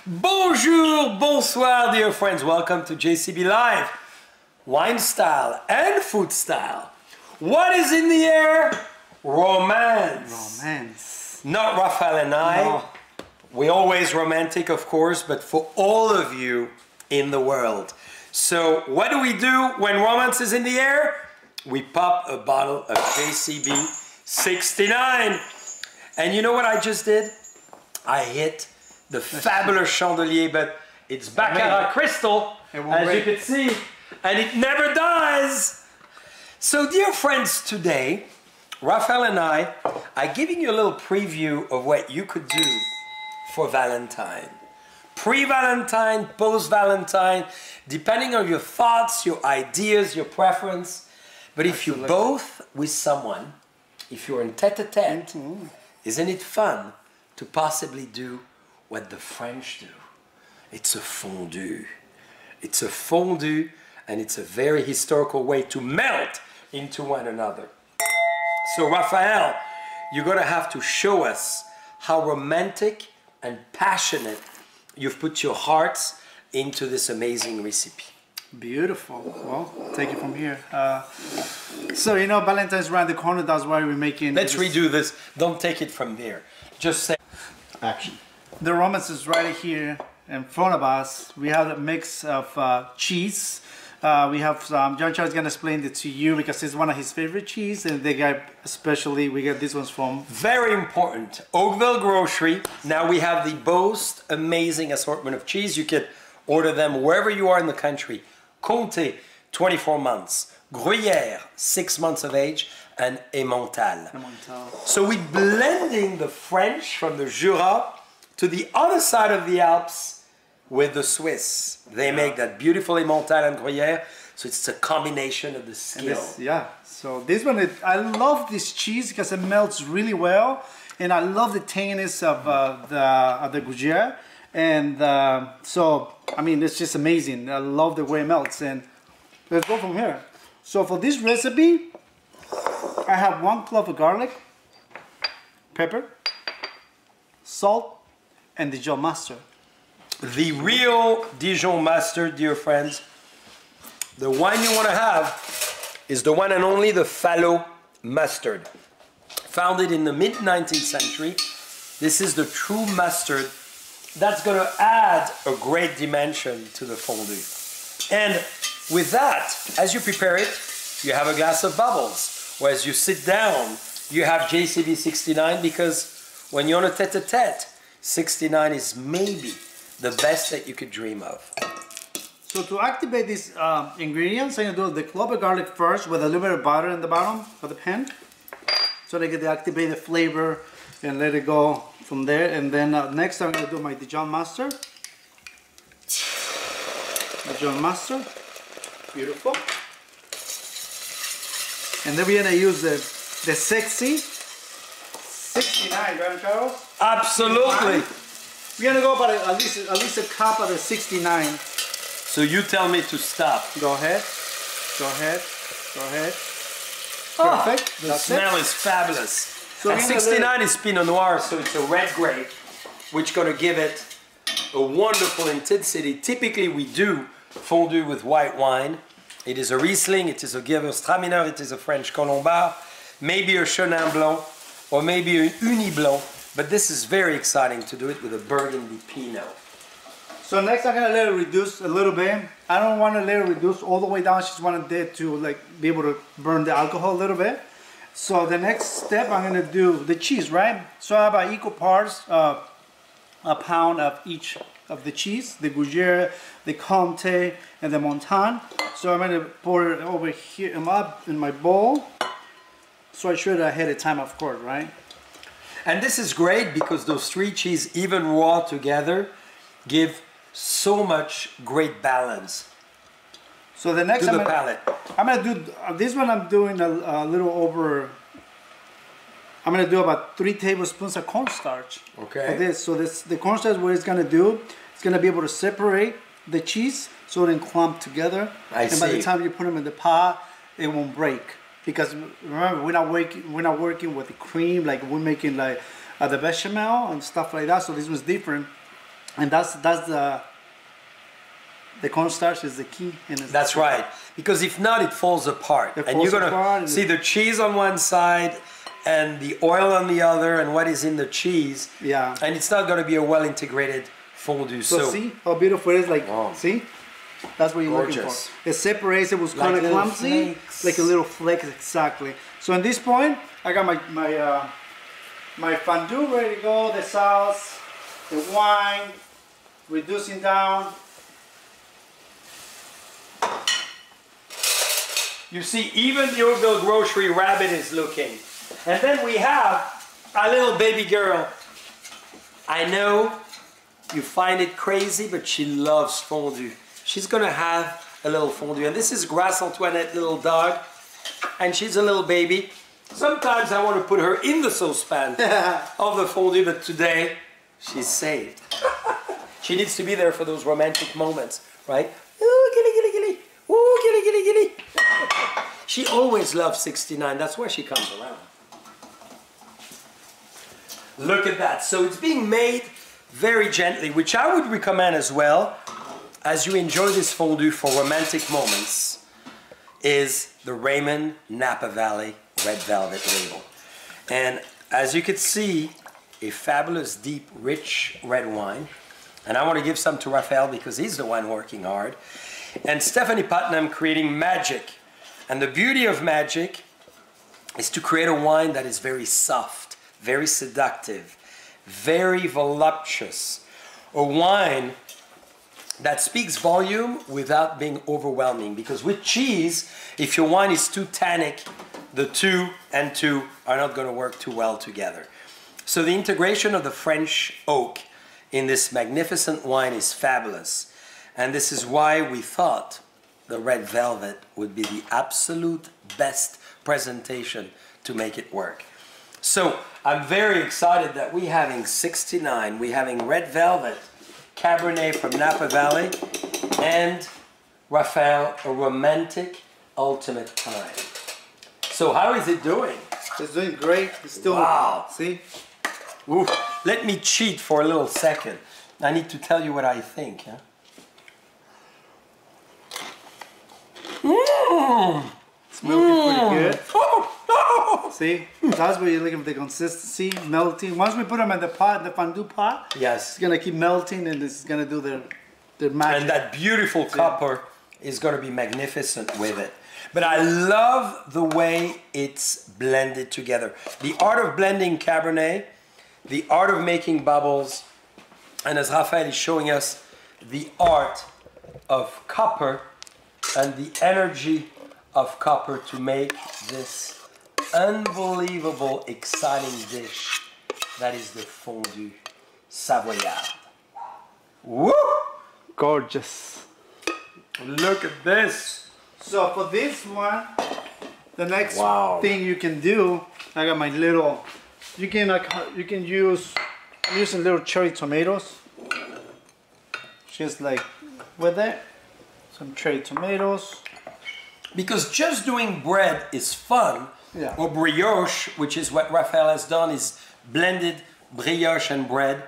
Bonjour, bonsoir, dear friends. Welcome to JCB Live. Wine style and food style. What is in the air? Romance. Romance. Not Rafael and I. No. We're always romantic, of course, but for all of you in the world. So what do we do when romance is in the air? We pop a bottle of JCB 69. And you know what I just did? I hit the fabulous chandelier, but it's Baccarat crystal, as you can see, and it never dies. So dear friends, today, Rafael and I are giving you a little preview of what you could do for Valentine. Pre-Valentine, post-Valentine, depending on your thoughts, your ideas, your preference. But if you're both with someone, if you're in tete-a-tete, isn't it fun to possibly do what the French do? It's a fondue. It's a fondue, and it's a very historical way to melt into one another. So Rafael, you're gonna have to show us how romantic and passionate you've put your hearts into this amazing recipe. Beautiful. Well, take it from here. So you know, Valentine's around the corner. That's why we're making. Let's redo this. Don't take it from there. Just say action. The romance is right here in front of us. We have a mix of cheese. We have some. John Charles is gonna explain it to you because it's one of his favorite cheese, and they got especially we got these ones from. Very important. Oakville Grocery. Now we have the most amazing assortment of cheese. You can order them wherever you are in the country. Comté, 24 months. Gruyère, 6 months of age, and Emmental. So we're blending the French from the Jura to the other side of the Alps with the Swiss. They make that beautiful Emmental and Gruyère, so it's a combination of the skill. So this one, I love this cheese because it melts really well, and I love the tanginess of the Gruyère. And so, I mean, it's just amazing. I love the way it melts. And let's go from here. So for this recipe, I have 1 clove of garlic, pepper, salt, and Dijon mustard. The real Dijon mustard, dear friends, the one you want to have is the one and only the Fallot mustard. Founded in the mid-19th century, this is the true mustard that's going to add a great dimension to the fondue. And with that, as you prepare it, you have a glass of bubbles. Or as you sit down, you have JCB 69 because when you're on a tete-a-tete, 69 is maybe the best that you could dream of. So to activate these ingredients, I'm going to do the clove of garlic first with a little bit of butter in the bottom of the pan. So they get to activate the flavor and let it go from there. And then next I'm going to do my Dijon mustard. Dijon mustard. Beautiful. And then we're going to use the sexy 69, right, Charles? Absolutely. We're going to go about at least a cup of the 69. So you tell me to stop. Go ahead. Go ahead. Go ahead. Oh, perfect. The smell is fabulous. So and 69 is Pinot Noir, so it's a red grape, which is going to give it a wonderful intensity. Typically, we do fondue with white wine. It is a Riesling, it is a Gewürztraminer, it is a French Colombard, maybe a Chenin Blanc, or maybe a Uni Blanc. But this is very exciting to do it with a Burgundy Pinot. So next I'm going to let it reduce a little bit. I don't want to let it reduce all the way down. I just want it to like be able to burn the alcohol a little bit. So the next step I'm going to do the cheese, right? So I have equal parts, a pound of each of the cheese, the Gruyère, the Comté, and the Montagne. So I'm going to pour it over here in my bowl. So I should ahead of time, of course, right? And this is great because those 3 cheeses, even raw together, give so much great balance. So the next to the palate. I'm gonna do this one. I'm doing a little over. I'm gonna do about 3 tablespoons of cornstarch. Okay. For this, so the cornstarch, what it's gonna do, it's gonna be able to separate the cheese so it can clump together. I see. And by the time you put them in the pot, it won't break. Because remember, we're not working with the cream like we're making like the bechamel and stuff like that. So this was different. And that's the cornstarch is the key. That's right. Because if not, it falls apart. And you're going to see the cheese on one side and the oil on the other and what is in the cheese. Yeah. And it's not going to be a well-integrated fondue. So see how beautiful it is? Like, see? That's what you're Gorgeous. looking for. It separates, it was kind Like of clumsy. flakes. Like a little flakes, exactly. So at this point, I got my fondue ready to go, the sauce, the wine, reducing down. You see, even the Oakville Grocery Rabbit is looking. And then we have a little baby girl. I know you find it crazy, but she loves fondue. She's gonna have a little fondue. And this is Grace Antoinette, little dog. And she's a little baby. Sometimes I want to put her in the saucepan of the fondue, but today she's saved. She needs to be there for those romantic moments, right? Ooh, gilly, gilly, gilly. Ooh, gilly, gilly, gilly. She always loves 69. That's why she comes around. Look at that. So it's being made very gently, which I would recommend as well, as you enjoy this fondue for romantic moments, is the Raymond Napa Valley Red Velvet label. And as you can see, a fabulous, deep, rich red wine. And I want to give some to Rafael because he's the one working hard. And Stephanie Putnam creating magic. And the beauty of magic is to create a wine that is very soft, very seductive, very voluptuous. A wine that speaks volume without being overwhelming. Because with cheese, if your wine is too tannic, the 2 and 2 are not going to work too well together. So the integration of the French oak in this magnificent wine is fabulous. And this is why we thought the red velvet would be the absolute best presentation to make it work. So I'm very excited that we're having 69, we're having red velvet, Cabernet from Napa Valley, and Rafael, a romantic ultimate time. So how is it doing? It's doing great. It's still, wow. See? Ooh, let me cheat for a little second. I need to tell you what I think. Huh? It's milky pretty good. See? That's where you're looking for the consistency, melting. Once we put them in the pot, the fondue pot, yes, it's gonna keep melting and it's gonna do their magic. And that beautiful copper is gonna be magnificent with it. But I love the way it's blended together. The art of blending Cabernet, the art of making bubbles, and as Rafael is showing us, the art of copper and the energy of copper to make this unbelievable, exciting dish that is the fondue Savoyard. Woo! Gorgeous. Look at this. So for this one, the next thing you can do, I got my little, you can use, I'm using little cherry tomatoes. Just like with it, some cherry tomatoes. Because just doing bread is fun, or brioche, which is what Rafael has done, is blended brioche and bread.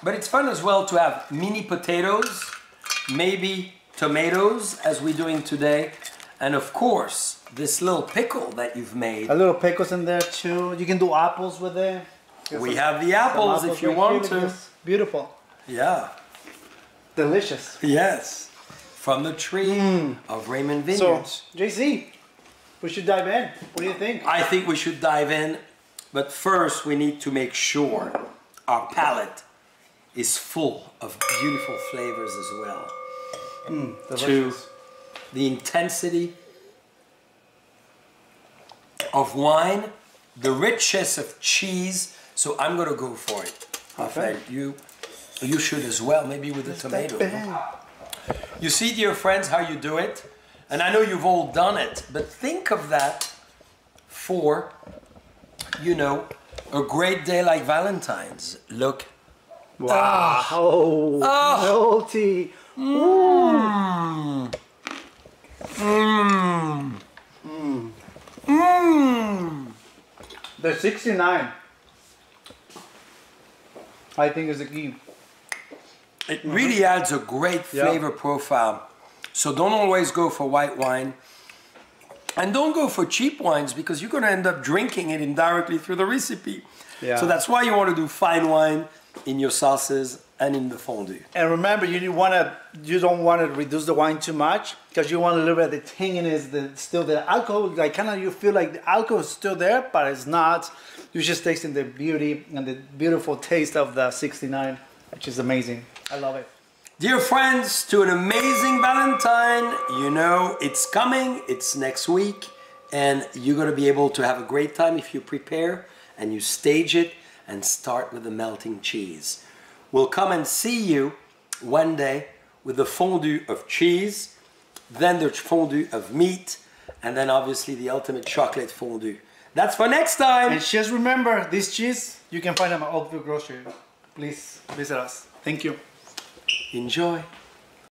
But it's fun as well to have mini potatoes, maybe tomatoes, as we're doing today, and of course, this little pickle that you've made. A little pickles in there too. You can do apples with it. We have the apples if you want to. Beautiful. Yeah. Delicious. Yes. From the tree of Raymond Vineyards. So, JC, we should dive in. What do you think? I think we should dive in, but first we need to make sure our palate is full of beautiful flavors as well. To the intensity of wine, the richness of cheese. So I'm gonna go for it. Rafael, you should as well, maybe with the tomato. You see, dear friends, how you do it? And I know you've all done it, but think of that for, you know, a great day like Valentine's. Look. Wow. Melty. Mmm. Mmm. Mmm. Mmm. The 69, I think, is the key. It really adds a great flavor profile. So don't always go for white wine. And don't go for cheap wines because you're going to end up drinking it indirectly through the recipe. Yeah. So that's why you want to do fine wine in your sauces and in the fondue. And remember, you don't want to reduce the wine too much because you want a little bit of the tanginess, still the alcohol, like kind of you feel like the alcohol is still there, but it's not. You're just tasting the beauty and the beautiful taste of the 69, which is amazing. I love it. Dear friends, to an amazing Valentine, you know it's coming, it's next week, and you're going to be able to have a great time if you prepare and you stage it and start with the melting cheese. We'll come and see you one day with the fondue of cheese, then the fondue of meat, and then obviously the ultimate chocolate fondue. That's for next time. And just remember, this cheese, you can find them at Oakville Grocery. Please visit us. Thank you. Enjoy.